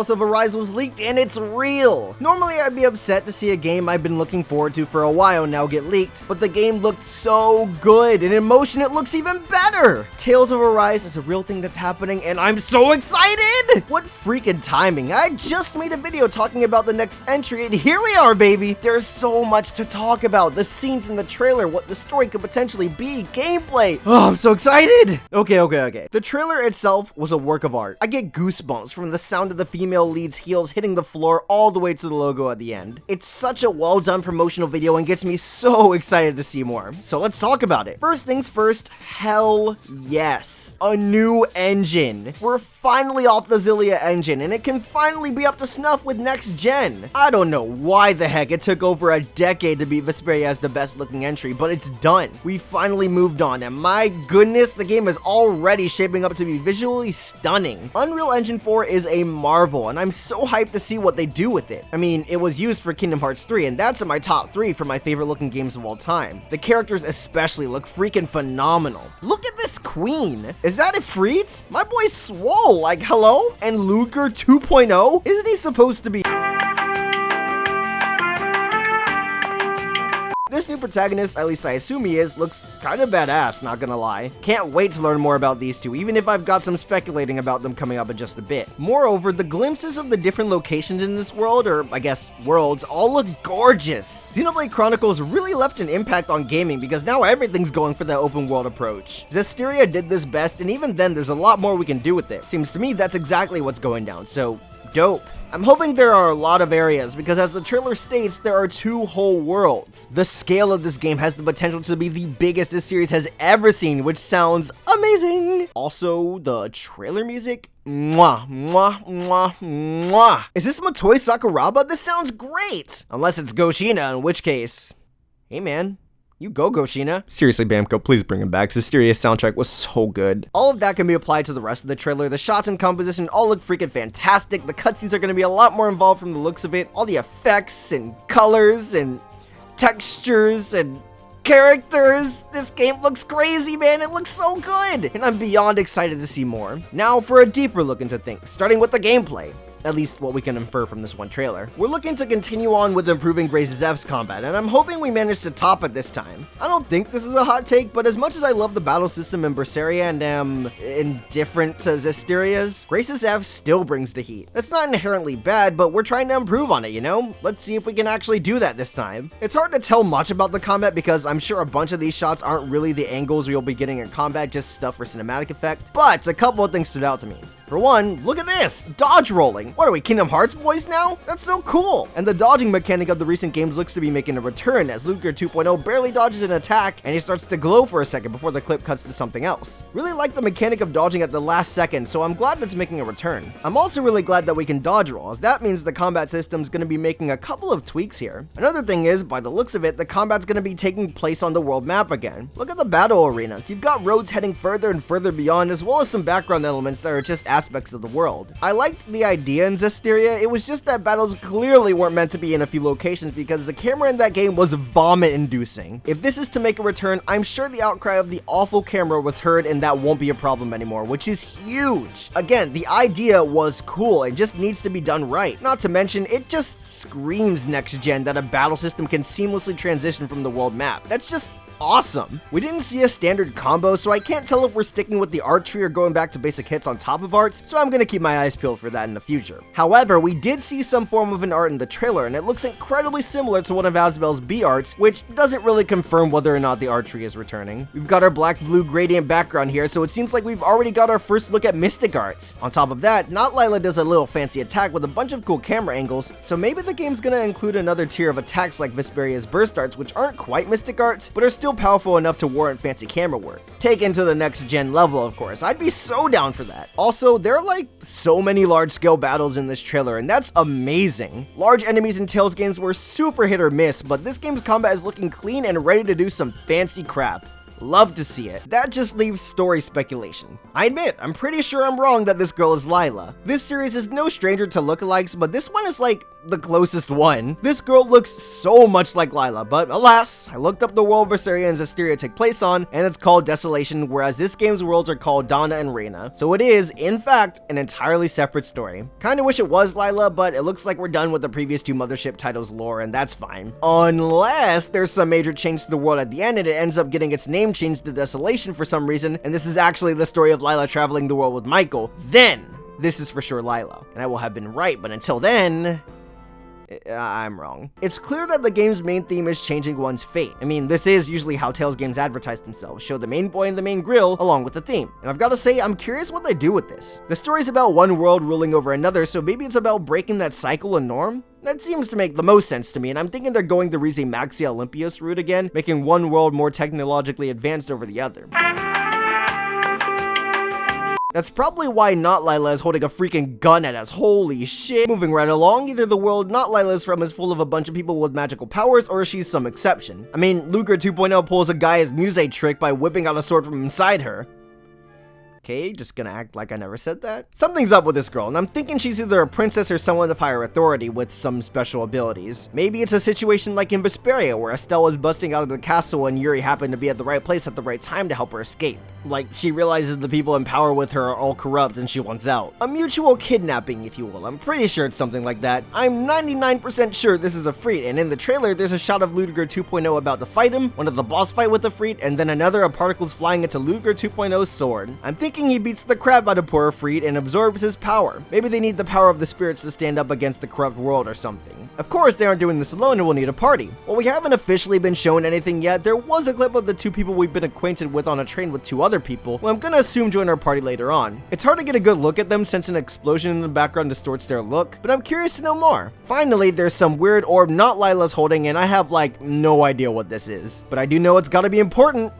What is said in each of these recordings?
Tales of Arise was leaked and it's real! Normally I'd be upset to see a game I've been looking forward to for a while now get leaked, but the game looked so good, and in motion it looks even better! Tales of Arise is a real thing that's happening and I'm so excited! What freaking timing, I just made a video talking about the next entry and here we are, baby! There's so much to talk about, the scenes in the trailer, what the story could potentially be, gameplay. Oh, I'm so excited! Okay. The trailer itself was a work of art. I get goosebumps from the sound of the female lead's heels hitting the floor all the way to the logo at the end. It's such a well done promotional video and gets me so excited to see more. So let's talk about it. First things first, hell yes. A new engine. We're finally off the Xillia engine and it can finally be up to snuff with next gen. I don't know why the heck it took over a decade to beat Vesperia as the best looking entry, but it's done. We finally moved on and my goodness, the game is already shaping up to be visually stunning. Unreal Engine 4 is a marvel and I'm so hyped to see what they do with it. I mean, it was used for Kingdom Hearts 3 and that's in my top 3 for my favorite looking games of all time. The characters especially look freaking phenomenal. Look at this queen. Is that Ifrit? My boy's swole, like hello? And Luger 2.0? Isn't he supposed to be? This new protagonist, at least I assume he is, looks kinda badass, not gonna lie. Can't wait to learn more about these two, even if I've got some speculating about them coming up in just a bit. Moreover, the glimpses of the different locations in this world, or I guess worlds, all look gorgeous. Xenoblade Chronicles really left an impact on gaming because now everything's going for that open world approach. Zestiria did this best, and even then there's a lot more we can do with it. Seems to me that's exactly what's going down, so dope. I'm hoping there are a lot of areas because as the trailer states, there are 2 whole worlds. The scale of this game has the potential to be the biggest this series has ever seen, which sounds amazing. Also, the trailer music, mwah, mwah, mwah, mwah. Is this Motoi Sakuraba? This sounds great! Unless it's Goshina, in which case, hey man. You go, Goshina. Seriously, Bamco, please bring him back. Zestiria's soundtrack was so good. All of that can be applied to the rest of the trailer. The shots and composition all look freaking fantastic. The cutscenes are going to be a lot more involved from the looks of it. All the effects and colors and textures and characters. This game looks crazy, man. It looks so good. And I'm beyond excited to see more. Now for a deeper look into things, starting with the gameplay. At least what we can infer from this one trailer. We're looking to continue on with improving Grace Zeff's combat, and I'm hoping we manage to top it this time. I don't think this is a hot take, but as much as I love the battle system in Berseria and am indifferent to Zestiria's, Grace Zeff still brings the heat. That's not inherently bad, but we're trying to improve on it, you know? Let's see if we can actually do that this time. It's hard to tell much about the combat because I'm sure a bunch of these shots aren't really the angles we'll be getting in combat, just stuff for cinematic effect, but a couple of things stood out to me. For one, look at this! Dodge rolling! What are we, Kingdom Hearts boys now? That's so cool! And the dodging mechanic of the recent games looks to be making a return as Luger 2.0 barely dodges an attack and he starts to glow for a second before the clip cuts to something else. Really like the mechanic of dodging at the last second, so I'm glad that's making a return. I'm also really glad that we can dodge roll, as that means the combat system's gonna be making a couple of tweaks here. Another thing is, by the looks of it, the combat's gonna be taking place on the world map again. Look at the battle arena. You've got roads heading further and further beyond, as well as some background elements that are just aspects of the world. I liked the idea in Zestiria, it was just that battles clearly weren't meant to be in a few locations because the camera in that game was vomit-inducing. If this is to make a return, I'm sure the outcry of the awful camera was heard and that won't be a problem anymore, which is huge. Again, the idea was cool, it just needs to be done right. Not to mention, it just screams next gen that a battle system can seamlessly transition from the world map. That's just awesome. We didn't see a standard combo, so I can't tell if we're sticking with the art tree or going back to basic hits on top of arts, so I'm gonna keep my eyes peeled for that in the future. However, we did see some form of an art in the trailer, and it looks incredibly similar to one of Asbel's B arts, which doesn't really confirm whether or not the art tree is returning. We've got our black-blue gradient background here, so it seems like we've already got our first look at mystic arts. On top of that, Not Lila does a little fancy attack with a bunch of cool camera angles, so maybe the game's gonna include another tier of attacks like Vesperia's burst arts, which aren't quite mystic arts, but are still powerful enough to warrant fancy camera work. Taken to the next gen level, of course. I'd be so down for that. Also, there are like so many large-scale battles in this trailer, and that's amazing. Large enemies in Tales games were super hit or miss, but this game's combat is looking clean and ready to do some fancy crap. Love to see it. That just leaves story speculation. I admit, I'm pretty sure I'm wrong that this girl is Lila. This series is no stranger to lookalikes, but this one is like the closest one. This girl looks so much like Lila, but alas, I looked up the world Berseria and Zestiria take place on, and it's called Desolation, whereas this game's worlds are called Donna and Reina. So it is, in fact, an entirely separate story. Kinda wish it was Lila, but it looks like we're done with the previous two Mothership titles lore, and that's fine. Unless there's some major change to the world at the end and it ends up getting its name changed to Desolation for some reason, and this is actually the story of Lila traveling the world with Michael, then this is for sure Lila. And I will have been right, but until then, I'm wrong. It's clear that the game's main theme is changing one's fate. I mean, this is usually how Tales games advertise themselves, show the main boy and the main grill along with the theme. And I've got to say, I'm curious what they do with this. The story's about one world ruling over another, so maybe it's about breaking that cycle and norm? That seems to make the most sense to me, and I'm thinking they're going the Rize Maxia Olympios route again, making one world more technologically advanced over the other. That's probably why Not Lila is holding a freaking gun at us, holy shit. Moving right along, either the world Not Lila is from is full of a bunch of people with magical powers, or she's some exception. I mean, Luger 2.0 pulls a Gaia's Muse trick by whipping out a sword from inside her. Okay, just gonna act like I never said that. Something's up with this girl, and I'm thinking she's either a princess or someone of higher authority with some special abilities. Maybe it's a situation like in Vesperia, where Estelle was busting out of the castle and Yuri happened to be at the right place at the right time to help her escape. Like, she realizes the people in power with her are all corrupt and she wants out. A mutual kidnapping, if you will. I'm pretty sure it's something like that. I'm 99% sure this is a Freet, and in the trailer, there's a shot of Luger 2.0 about to fight him, one of the boss fight with the Freet, and then another of particles flying into Luger 2.0's sword. I'm thinking he beats the crap out of poor Freet and absorbs his power. Maybe they need the power of the spirits to stand up against the corrupt world or something. Of course, they aren't doing this alone and will need a party. While we haven't officially been shown anything yet, there was a clip of the two people we've been acquainted with on a train with two other people, who I'm gonna assume join our party later on. It's hard to get a good look at them since an explosion in the background distorts their look, but I'm curious to know more. Finally, there's some weird orb Not Lila's holding, and I have like no idea what this is. But I do know it's gotta be important.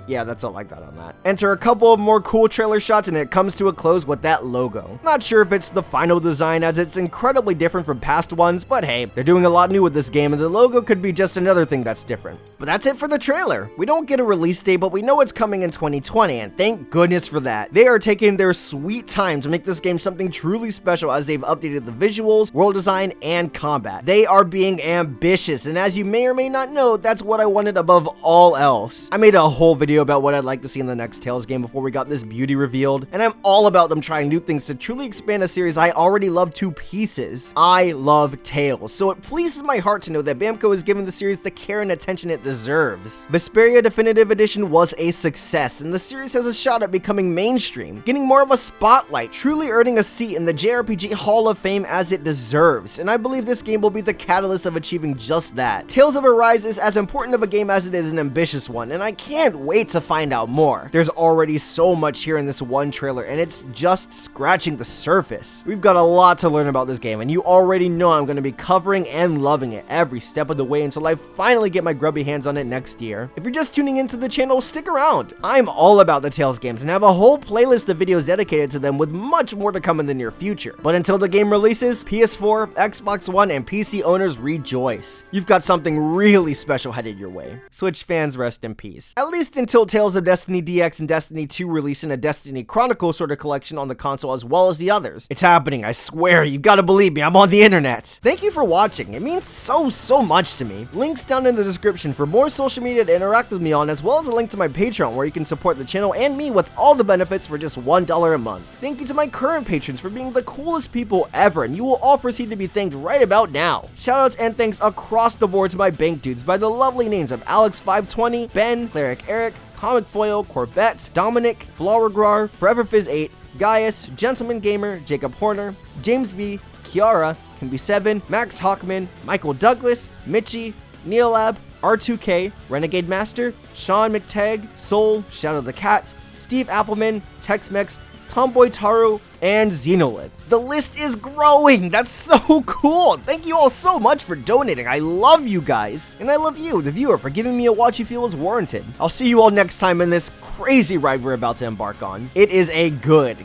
Yeah, that's all I got on that. Enter a couple of more cool trailer shots and it comes to a close with that logo. Not sure if it's the final design as it's incredibly different from past ones, but hey, they're doing a lot new with this game and the logo could be just another thing that's different. But that's it for the trailer. We don't get a release date, but we know it's coming in 2020 and thank goodness for that. They are taking their sweet time to make this game something truly special as they've updated the visuals, world design, and combat. They are being ambitious, and as you may or may not know, that's what I wanted above all else. I made a whole video about what I'd like to see in the next Tales game before we got this beauty revealed, and I'm all about them trying new things to truly expand a series I already love to pieces. I love Tales, so it pleases my heart to know that Bamco is giving the series the care and attention it deserves. Vesperia Definitive Edition was a success, and the series has a shot at becoming mainstream, getting more of a spotlight, truly earning a seat in the JRPG Hall of Fame as it deserves, and I believe this game will be the catalyst of achieving just that. Tales of Arise is as important of a game as it is an ambitious one, and I can't wait to find out more. There's already so much here in this one trailer, and it's just scratching the surface. We've got a lot to learn about this game, and you already know I'm going to be covering and loving it every step of the way until I finally get my grubby hands on it next year. If you're just tuning into the channel, stick around. I'm all about the Tales games and have a whole playlist of videos dedicated to them with much more to come in the near future. But until the game releases, PS4, Xbox One, and PC owners rejoice. You've got something really special headed your way. Switch fans, rest in peace. At least until Tales of Destiny DX and Destiny 2 release in a Destiny Chronicle sort of collection on the console as well as the others. It's happening, I swear, you gotta believe me, I'm on the internet. Thank you for watching, it means so much to me. Links down in the description for more social media to interact with me on, as well as a link to my Patreon where you can support the channel and me with all the benefits for just $1 a month. Thank you to my current patrons for being the coolest people ever, and you will all proceed to be thanked right about now. Shoutouts and thanks across the board to my bank dudes by the lovely names of Alex520, Ben, Cleric Eric, Comic Foil, Corbett, Dominic, Floragrar, Forever Fizz 8, Gaius, Gentleman Gamer, Jacob Horner, James V, Kiara, Kimby7, Max Hawkman, Michael Douglas, Mitchie, Neolab, R2K, Renegade Master, Sean McTagg, Soul, Shadow the Cat, Steve Appleman, Tex-Mex, Tomboy Taru, and Xenolith. The list is growing! That's so cool! Thank you all so much for donating. I love you guys. And I love you, the viewer, for giving me a watch you feel is warranted. I'll see you all next time in this crazy ride we're about to embark on. It is a good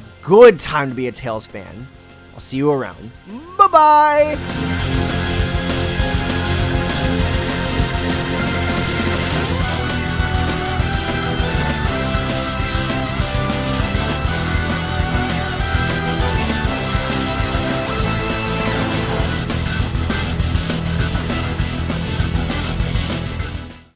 time to be a Tales fan. I'll see you around. Bye-bye!